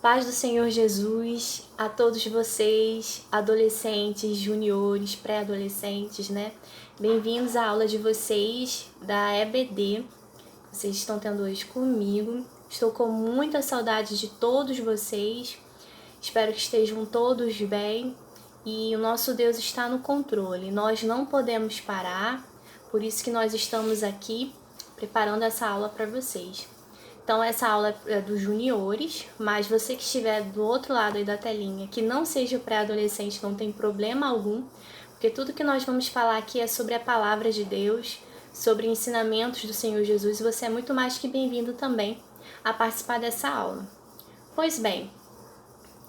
Paz do Senhor Jesus a todos vocês, adolescentes, juniores, pré-adolescentes, né? Bem-vindos à aula de vocês da EBD. Vocês estão tendo hoje comigo. Estou com muita saudade de todos vocês. Espero que estejam todos bem. E o nosso Deus está no controle. Nós não podemos parar, por isso que nós estamos aqui preparando essa aula para vocês. Então essa aula é dos juniores, mas você que estiver do outro lado aí da telinha, que não seja pré-adolescente, não tem problema algum, porque tudo que nós vamos falar aqui é sobre a palavra de Deus, sobre ensinamentos do Senhor Jesus, e você é muito mais que bem-vindo também a participar dessa aula. Pois bem,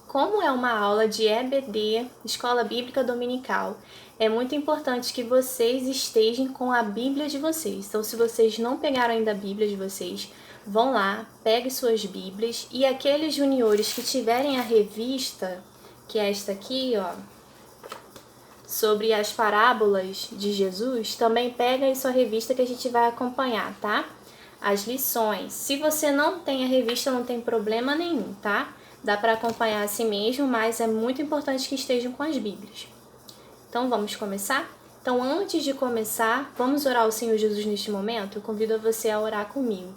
como é uma aula de EBD, Escola Bíblica Dominical, é muito importante que vocês estejam com a Bíblia de vocês. Então, se vocês não pegaram ainda a Bíblia de vocês, vão lá, peguem suas Bíblias, e aqueles juniores que tiverem a revista, que é esta aqui, ó, sobre as parábolas de Jesus, também pega aí sua revista que a gente vai acompanhar, tá? As lições. Se você não tem a revista, não tem problema nenhum, tá? Dá para acompanhar assim mesmo, mas é muito importante que estejam com as Bíblias. Então, vamos começar? Então, antes de começar, vamos orar ao Senhor Jesus neste momento? Eu convido você a orar comigo.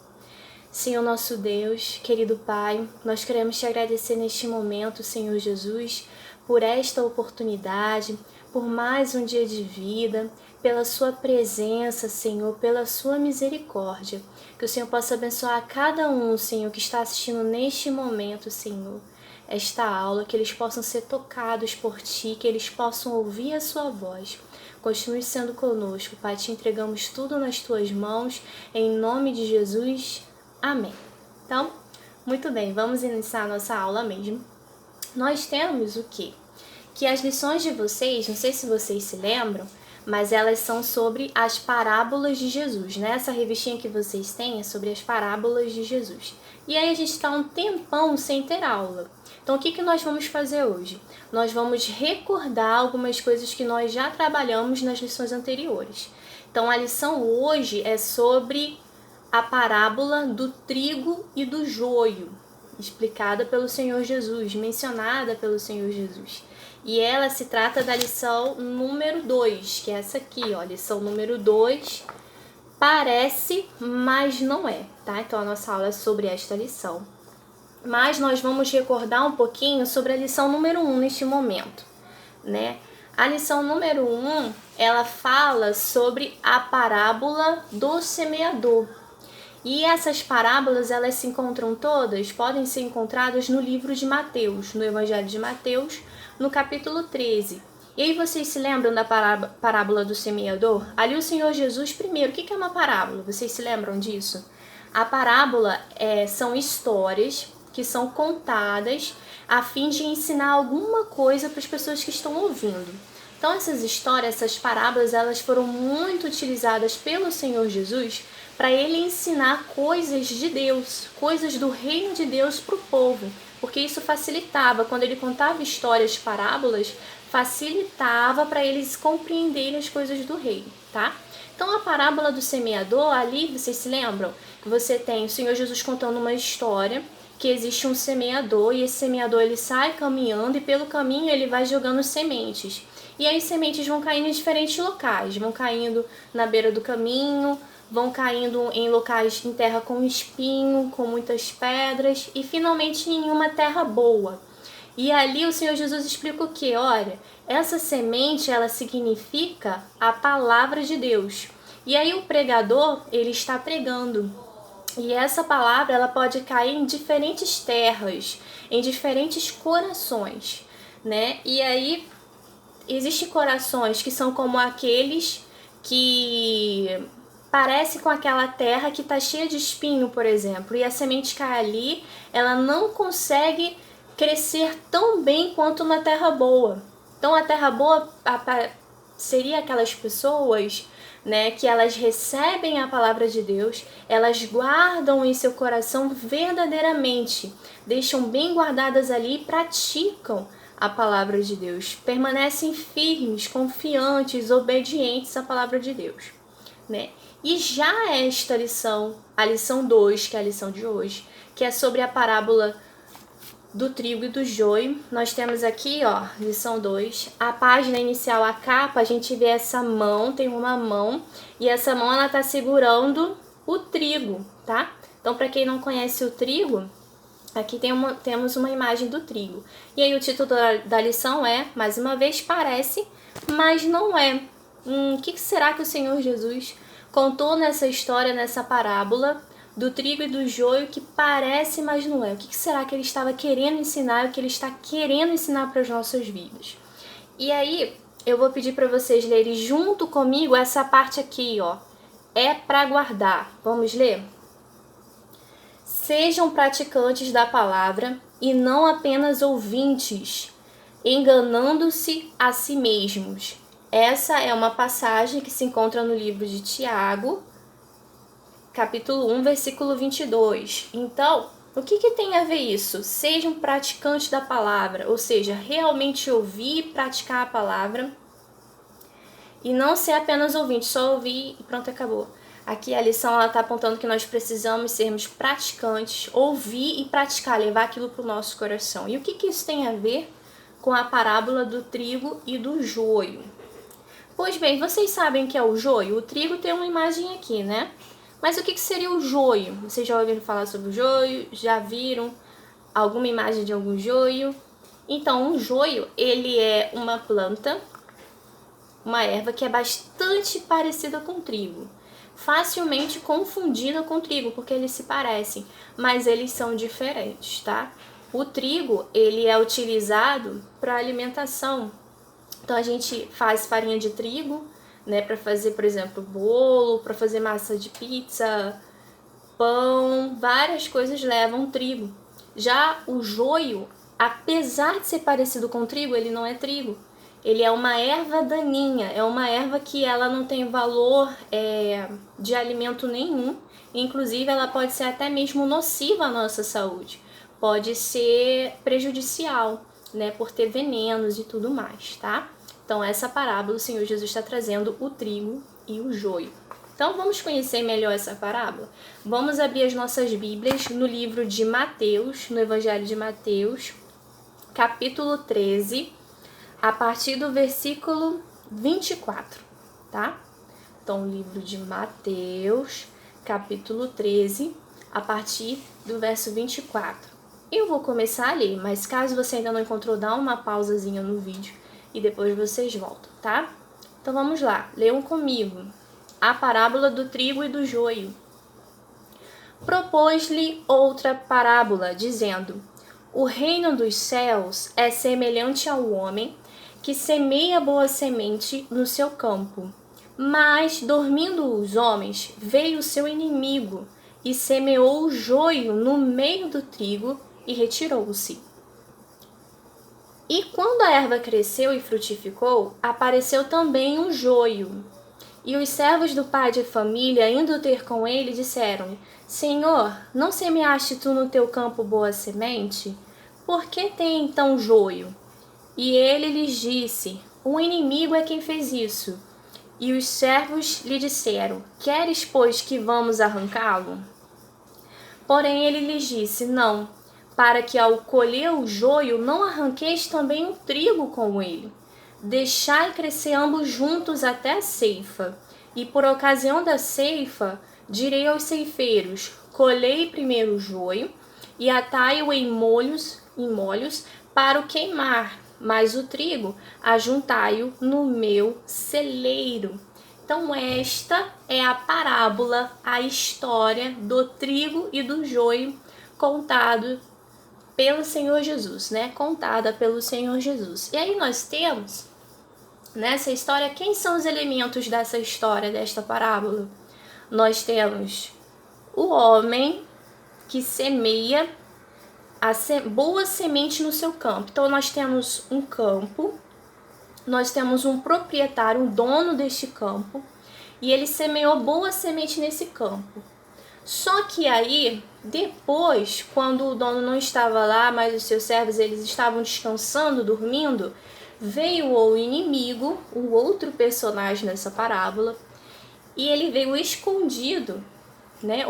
Senhor nosso Deus, querido Pai, nós queremos te agradecer neste momento, Senhor Jesus, por esta oportunidade, por mais um dia de vida, pela sua presença, Senhor, pela sua misericórdia. Que o Senhor possa abençoar cada um, Senhor, que está assistindo neste momento, Senhor, esta aula, que eles possam ser tocados por Ti, que eles possam ouvir a Sua voz. Continue sendo conosco, Pai, te entregamos tudo nas Tuas mãos, em nome de Jesus. Amém. Então, muito bem, vamos iniciar a nossa aula mesmo. Nós temos o quê? Que as lições de vocês, não sei se vocês se lembram, mas elas são sobre as parábolas de Jesus, né? Essa revistinha que vocês têm é sobre as parábolas de Jesus. E aí a gente está um tempão sem ter aula. Então, o que nós vamos fazer hoje? Nós vamos recordar algumas coisas que nós já trabalhamos nas lições anteriores. Então, a lição hoje é sobre a parábola do trigo e do joio, explicada pelo Senhor Jesus, mencionada pelo Senhor Jesus. E ela se trata da lição número 2, que é essa aqui, ó, lição número 2, parece, mas não é, tá? Então a nossa aula é sobre esta lição. Mas nós vamos recordar um pouquinho sobre a lição número 1 neste momento, né? A lição número 1, ela fala sobre a parábola do semeador. E essas parábolas, elas se encontram todas, podem ser encontradas no livro de Mateus, no Evangelho de Mateus, no capítulo 13. E aí vocês se lembram da parábola do semeador? Ali o Senhor Jesus, primeiro, o que é uma parábola? Vocês se lembram disso? A parábola são histórias que são contadas a fim de ensinar alguma coisa para as pessoas que estão ouvindo. Então essas histórias, essas parábolas, elas foram muito utilizadas pelo Senhor Jesus para ele ensinar coisas de Deus, coisas do reino de Deus para o povo, porque isso facilitava, quando ele contava histórias, parábolas, facilitava para eles compreenderem as coisas do reino, tá? Então a parábola do semeador, ali, vocês se lembram? Que você tem o Senhor Jesus contando uma história, que existe um semeador, e esse semeador ele sai caminhando e pelo caminho ele vai jogando sementes. E aí sementes vão caindo em diferentes locais, vão caindo na beira do caminho, vão caindo em locais em terra com espinho, com muitas pedras e finalmente em uma terra boa. E ali o Senhor Jesus explica o que? Olha, essa semente ela significa a palavra de Deus. E aí o pregador, ele está pregando. E essa palavra ela pode cair em diferentes terras, em diferentes corações, né? E aí existem corações que são como aqueles que parece com aquela terra que está cheia de espinho, por exemplo, e a semente cai ali, ela não consegue crescer tão bem quanto uma terra boa. Então a terra boa seria aquelas pessoas, né, que elas recebem a palavra de Deus, elas guardam em seu coração verdadeiramente, deixam bem guardadas ali e praticam a palavra de Deus, permanecem firmes, confiantes, obedientes à palavra de Deus, né? E já esta lição, a lição 2, que é a lição de hoje, que é sobre a parábola do trigo e do joio. Nós temos aqui, ó, lição 2, a página inicial, a capa, a gente vê essa mão, tem uma mão, e essa mão ela tá segurando o trigo, tá? Então, para quem não conhece o trigo, aqui temos uma imagem do trigo. E aí o título da lição é, mais uma vez, parece, mas não é. O que será que o Senhor Jesus contou nessa história, nessa parábola do trigo e do joio que parece, mas não é? O que será que ele estava querendo ensinar, o que ele está querendo ensinar para as nossas vidas? E aí, eu vou pedir para vocês lerem junto comigo essa parte aqui, ó. É para guardar. Vamos ler? Sejam praticantes da palavra e não apenas ouvintes, enganando-se a si mesmos. Essa é uma passagem que se encontra no livro de Tiago, capítulo 1, versículo 22. Então, o que tem a ver isso? Sejam praticantes da palavra, ou seja, realmente ouvir e praticar a palavra e não ser apenas ouvinte, só ouvir e pronto, acabou. Aqui a lição está apontando que nós precisamos sermos praticantes, ouvir e praticar, levar aquilo para o nosso coração. E o que isso tem a ver com a parábola do trigo e do joio? Pois bem, vocês sabem o que é o joio? O trigo tem uma imagem aqui, né? Mas o que seria o joio? Vocês já ouviram falar sobre o joio? Já viram alguma imagem de algum joio? Então, o joio, ele é uma planta, uma erva que é bastante parecida com o trigo. Facilmente confundida com o trigo, porque eles se parecem, mas eles são diferentes, tá? O trigo, ele é utilizado para alimentação. Então, a gente faz farinha de trigo, né, para fazer, por exemplo, bolo, para fazer massa de pizza, pão, várias coisas levam trigo. Já o joio, apesar de ser parecido com trigo, ele não é trigo. Ele é uma erva daninha, é uma erva que ela não tem valor de alimento nenhum. Inclusive, ela pode ser até mesmo nociva à nossa saúde. Pode ser prejudicial, né, por ter venenos e tudo mais, tá? Então, essa parábola, o Senhor Jesus está trazendo o trigo e o joio. Então, vamos conhecer melhor essa parábola? Vamos abrir as nossas Bíblias no livro de Mateus, no Evangelho de Mateus, capítulo 13, a partir do versículo 24, tá? Então, o livro de Mateus, capítulo 13, a partir do verso 24. Eu vou começar a ler, mas caso você ainda não encontrou, dá uma pausazinha no vídeo e depois vocês voltam, tá? Então vamos lá, leiam comigo. A parábola do trigo e do joio. Propôs-lhe outra parábola, dizendo: o reino dos céus é semelhante ao homem que semeia boa semente no seu campo. Mas, dormindo os homens, veio o seu inimigo e semeou o joio no meio do trigo e retirou-se. E quando a erva cresceu e frutificou, apareceu também um joio. E os servos do pai de família, indo ter com ele, disseram: Senhor, não semeaste tu no teu campo boa semente? Por que tem então joio? E ele lhes disse: o inimigo é quem fez isso. E os servos lhe disseram: queres, pois, que vamos arrancá-lo? Porém ele lhes disse: não, para que ao colher o joio não arranqueis também o trigo com ele. Deixai crescer ambos juntos até a ceifa. E por ocasião da ceifa, direi aos ceifeiros: colhei primeiro o joio e atai-o em molhos para o queimar, mas o trigo ajuntai-o no meu celeiro. Então esta é a parábola, a história do trigo e do joio contado pelo Senhor Jesus, né? Contada pelo Senhor Jesus. E aí nós temos nessa história, quem são os elementos dessa história, desta parábola? Nós temos o homem que semeia a boa semente no seu campo. Então nós temos um campo, nós temos um proprietário, um dono deste campo, e ele semeou boa semente nesse campo. Só que aí, depois, quando o dono não estava lá, mas os seus servos eles estavam descansando, dormindo, veio o inimigo, o outro personagem nessa parábola, e ele veio escondido, né,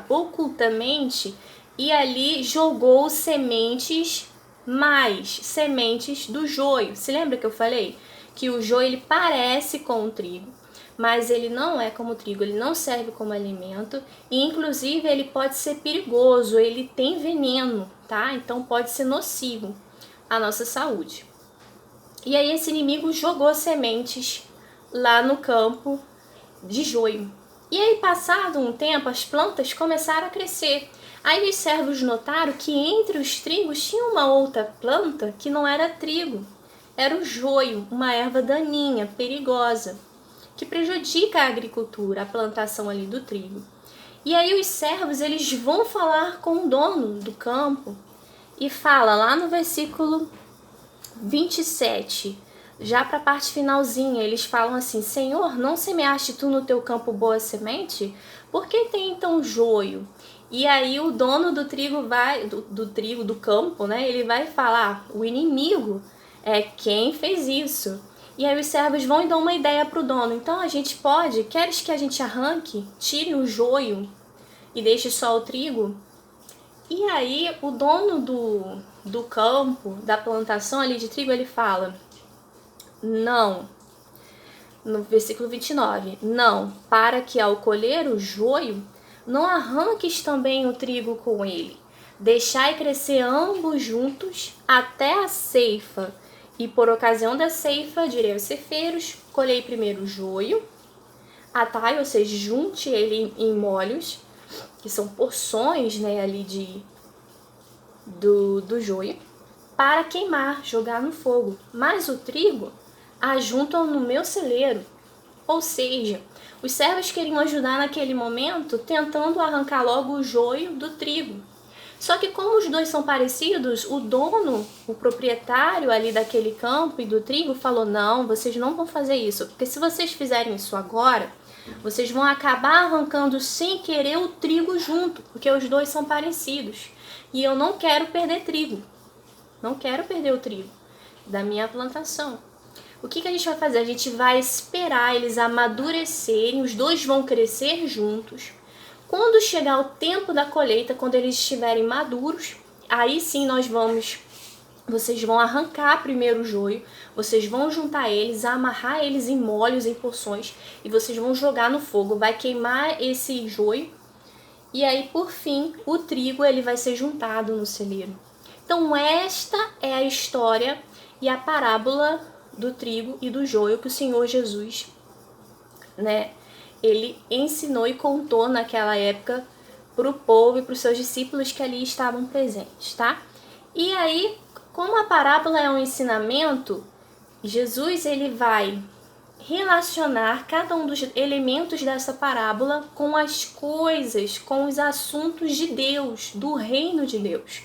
ocultamente, e ali jogou sementes, mais sementes do joio. Se lembra que eu falei que o joio ele parece com o trigo, mas ele não é como o trigo, ele não serve como alimento e inclusive ele pode ser perigoso, ele tem veneno, tá? Então pode ser nocivo à nossa saúde. E aí esse inimigo jogou sementes lá no campo de joio. E aí, passado um tempo, as plantas começaram a crescer. Aí os servos notaram que entre os trigos tinha uma outra planta que não era trigo. Era o joio, uma erva daninha, perigosa, que prejudica a agricultura, a plantação ali do trigo. E aí os servos, eles vão falar com o dono do campo e fala lá no versículo 27, já para a parte finalzinha, eles falam assim: Senhor, não semeaste tu no teu campo boa semente? Por que tem então joio? E aí o dono do trigo vai, do trigo do campo, né? Ele vai falar: o inimigo é quem fez isso. E aí os servos vão e dão uma ideia para o dono. Então a gente pode, queres que a gente arranque, tire o joio e deixe só o trigo? E aí o dono do campo, da plantação ali de trigo, ele fala: não, no versículo 29, não, para que ao colher o joio, não arranques também o trigo com ele. Deixai crescer ambos juntos até a ceifa. E por ocasião da ceifa, direi aos ceifeiros: colhei primeiro o joio, atai, ou seja, junte ele em molhos, que são porções, né, ali do joio, para queimar, jogar no fogo. Mas o trigo ajuntam no meu celeiro. Ou seja, os servos queriam ajudar naquele momento, tentando arrancar logo o joio do trigo. Só que como os dois são parecidos, o dono, o proprietário ali daquele campo e do trigo falou: não, vocês não vão fazer isso, porque se vocês fizerem isso agora, vocês vão acabar arrancando sem querer o trigo junto, porque os dois são parecidos. E eu não quero perder trigo, não quero perder o trigo da minha plantação. O que a gente vai fazer? A gente vai esperar eles amadurecerem, os dois vão crescer juntos. Quando chegar o tempo da colheita, quando eles estiverem maduros, aí sim vocês vão arrancar primeiro o joio, vocês vão juntar eles, amarrar eles em molhos, em porções, e vocês vão jogar no fogo, vai queimar esse joio, e aí por fim o trigo ele vai ser juntado no celeiro. Então esta é a história e a parábola do trigo e do joio que o Senhor Jesus, né, ele ensinou e contou naquela época para o povo e para os seus discípulos que ali estavam presentes, tá? E aí, como a parábola é um ensinamento, Jesus ele vai relacionar cada um dos elementos dessa parábola com as coisas, com os assuntos de Deus, do reino de Deus.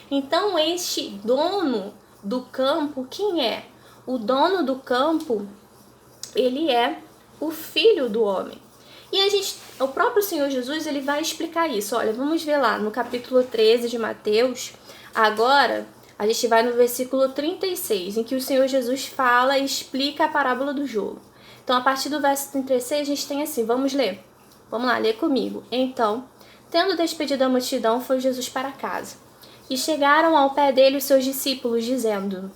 Então, este dono do campo, quem é? O dono do campo, ele é o filho do homem. E o próprio Senhor Jesus, ele vai explicar isso. Olha, vamos ver lá no capítulo 13 de Mateus. Agora, a gente vai no versículo 36, em que o Senhor Jesus fala e explica a parábola do joio. Então, a partir do verso 36, a gente tem assim, vamos ler. Vamos lá, lê comigo. Então, tendo despedido a multidão, foi Jesus para casa. E chegaram ao pé dele os seus discípulos, dizendo: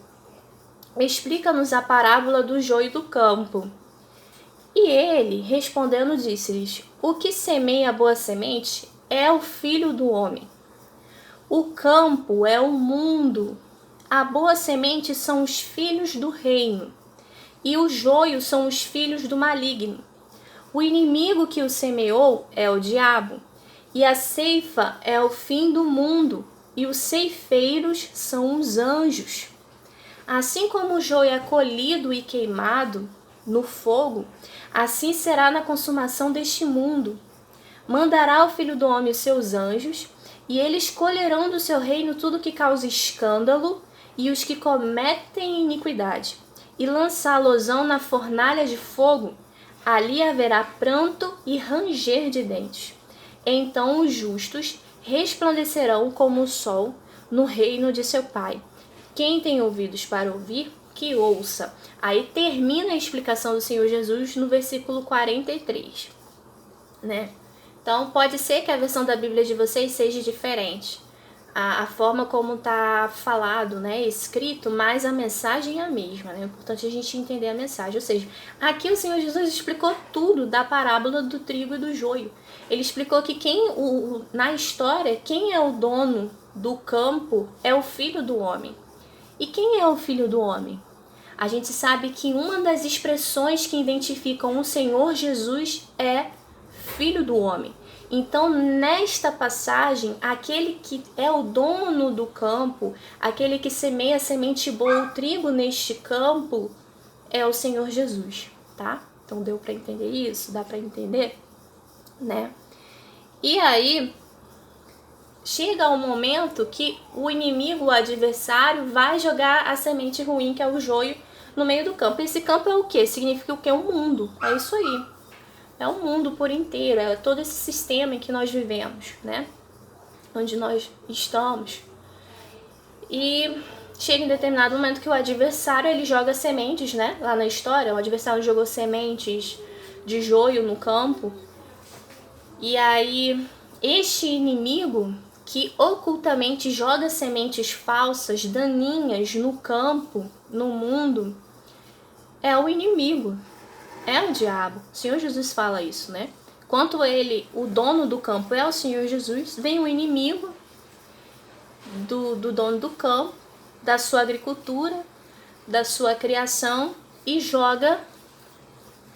explica-nos a parábola do joio do campo. E ele, respondendo, disse-lhes: o que semeia a boa semente é o filho do homem. O campo é o mundo. A boa semente são os filhos do reino. E o joio são os filhos do maligno. O inimigo que o semeou é o diabo. E a ceifa é o fim do mundo. E os ceifeiros são os anjos. Assim como o joio é colhido e queimado no fogo, assim será na consumação deste mundo. Mandará o Filho do Homem os seus anjos, e eles colherão do seu reino tudo que causa escândalo e os que cometem iniquidade, e lançá-losão na fornalha de fogo. Ali haverá pranto e ranger de dentes. Então os justos resplandecerão como o sol no reino de seu Pai. Quem tem ouvidos para ouvir, que ouça. Aí termina a explicação do Senhor Jesus no versículo 43, né? Então pode ser que a versão da Bíblia de vocês seja diferente, a forma como está falado, né, escrito, mas a mensagem é a mesma, né? É importante a gente entender a mensagem. Ou seja, aqui o Senhor Jesus explicou tudo da parábola do trigo e do joio. Ele explicou que na história, quem é o dono do campo é o filho do homem. E quem é o filho do homem? A gente sabe que uma das expressões que identificam o Senhor Jesus é filho do homem. Então, nesta passagem, aquele que é o dono do campo, aquele que semeia a semente boa, o trigo neste campo, é o Senhor Jesus, tá? Então, deu para entender isso? Dá para entender? Né? E aí, chega um momento que o inimigo, o adversário, vai jogar a semente ruim, que é o joio, no meio do campo. Esse campo é o quê? Significa o quê? O mundo. É isso aí. É o mundo por inteiro, é todo esse sistema em que nós vivemos, né? Onde nós estamos. E chega em determinado momento que o adversário, ele joga sementes, né? Lá na história, o adversário jogou sementes de joio no campo. E aí, este inimigo que ocultamente joga sementes falsas, daninhas no campo, no mundo, é o inimigo. É o diabo. O Senhor Jesus fala isso, né? Enquanto ele, o dono do campo é o Senhor Jesus, vem o inimigo do dono do campo, da sua agricultura, da sua criação e joga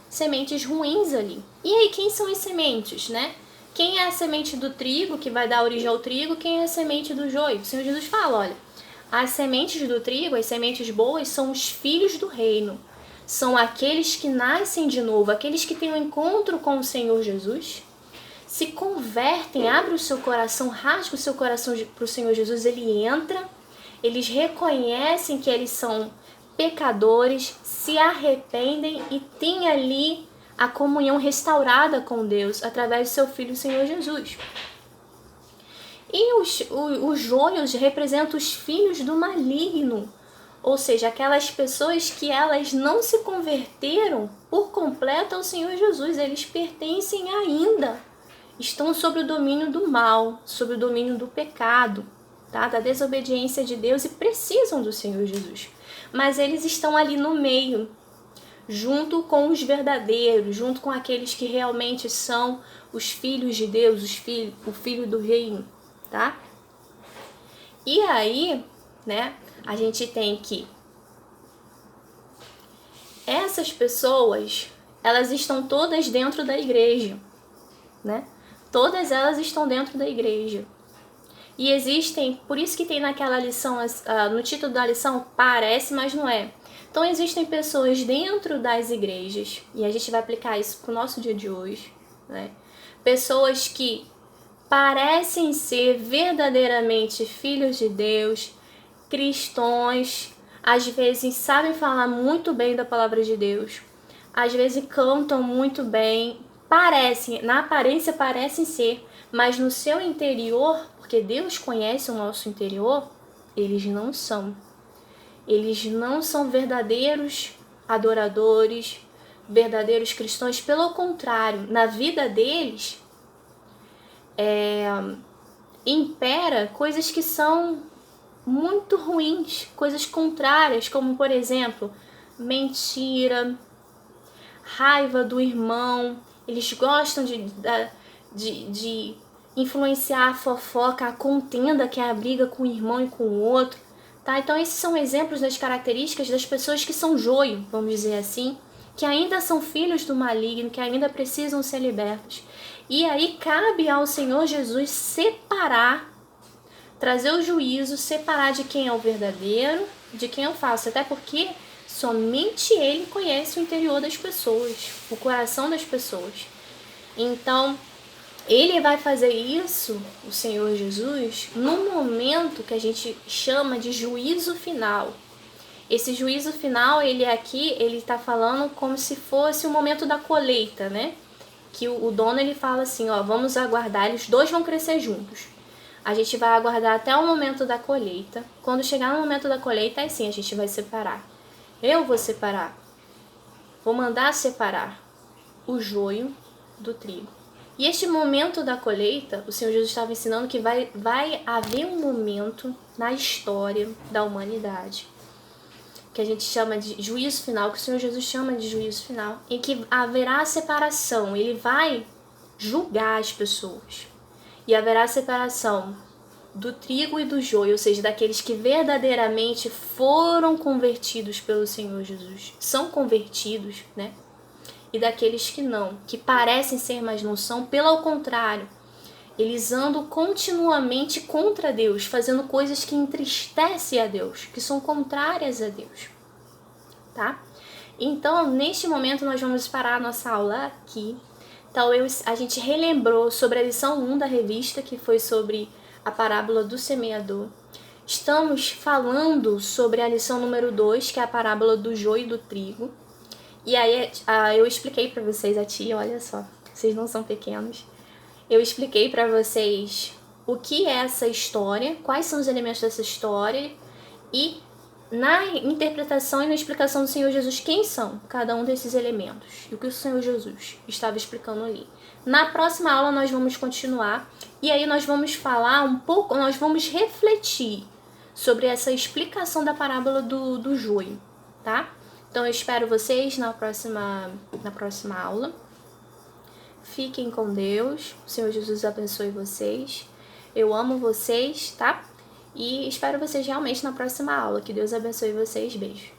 sementes ruins ali. E aí, quem são as sementes, né? Quem é a semente do trigo, que vai dar origem ao trigo? Quem é a semente do joio? O Senhor Jesus fala, olha, as sementes do trigo, as sementes boas, são os filhos do reino. São aqueles que nascem de novo, aqueles que têm um encontro com o Senhor Jesus, se convertem, abrem o seu coração, rasgam o seu coração para o Senhor Jesus, ele entra, eles reconhecem que eles são pecadores, se arrependem e têm ali a comunhão restaurada com Deus através do seu Filho, o Senhor Jesus. E os joios representam os filhos do maligno, ou seja, aquelas pessoas que elas não se converteram por completo ao Senhor Jesus, eles pertencem ainda, estão sob o domínio do mal, sob o domínio do pecado, tá? Da desobediência de Deus e precisam do Senhor Jesus. Mas eles estão ali no meio, junto com os verdadeiros, junto com aqueles que realmente são os filhos de Deus, o filho do reino, tá? E aí, né, a gente tem que essas pessoas, elas estão todas dentro da igreja, né? Todas elas estão dentro da igreja. E existem, por isso que tem naquela lição, no título da lição, parece, mas não é. Então existem pessoas dentro das igrejas, e a gente vai aplicar isso para o nosso dia de hoje, né? Pessoas que parecem ser verdadeiramente filhos de Deus, cristãos, às vezes sabem falar muito bem da palavra de Deus, às vezes cantam muito bem, parecem, na aparência parecem ser, mas no seu interior, porque Deus conhece o nosso interior, eles não são. Eles não são verdadeiros adoradores, verdadeiros cristãos. Pelo contrário, na vida deles impera coisas que são muito ruins, coisas contrárias, como por exemplo, mentira, raiva do irmão. Eles gostam de influenciar a fofoca, a contenda, que é a briga com o irmão e com o outro, tá? Então esses são exemplos das características das pessoas que são joio, vamos dizer assim, que ainda são filhos do maligno, que ainda precisam ser libertos. E aí cabe ao Senhor Jesus separar, trazer o juízo, separar de quem é o verdadeiro, de quem é o falso, até porque somente Ele conhece o interior das pessoas, o coração das pessoas. Então, Ele vai fazer isso, o Senhor Jesus, no momento que a gente chama de juízo final. Esse juízo final, ele está falando como se fosse o momento da colheita, né? Que o dono, ele fala assim, ó, vamos aguardar, eles dois vão crescer juntos. A gente vai aguardar até o momento da colheita. Quando chegar no momento da colheita, aí sim a gente vai separar. Eu vou separar. Vou mandar separar o joio do trigo. E este momento da colheita, o Senhor Jesus estava ensinando que vai haver um momento na história da humanidade, que a gente chama de juízo final, que o Senhor Jesus chama de juízo final, em que haverá separação, ele vai julgar as pessoas. E haverá separação do trigo e do joio, ou seja, daqueles que verdadeiramente foram convertidos pelo Senhor Jesus, são convertidos, né? E daqueles que não, que parecem ser, mas não são, pelo contrário, eles andam continuamente contra Deus, fazendo coisas que entristecem a Deus, que são contrárias a Deus, tá? Então, neste momento, nós vamos parar a nossa aula aqui. Então, a gente relembrou sobre a lição 1 da revista, que foi sobre a parábola do semeador. Estamos falando sobre a lição número 2, que é a parábola do joio e do trigo. E aí eu expliquei para vocês, a tia, olha só, vocês não são pequenos. Eu expliquei para vocês o que é essa história, quais são os elementos dessa história e na interpretação e na explicação do Senhor Jesus, quem são cada um desses elementos e o que o Senhor Jesus estava explicando ali. Na próxima aula nós vamos continuar e aí nós vamos falar um pouco, nós vamos refletir sobre essa explicação da parábola do joio, tá? Então eu espero vocês na próxima aula. Fiquem com Deus, o Senhor Jesus abençoe vocês. Eu amo vocês, tá? E espero vocês realmente na próxima aula. Que Deus abençoe vocês. Beijo.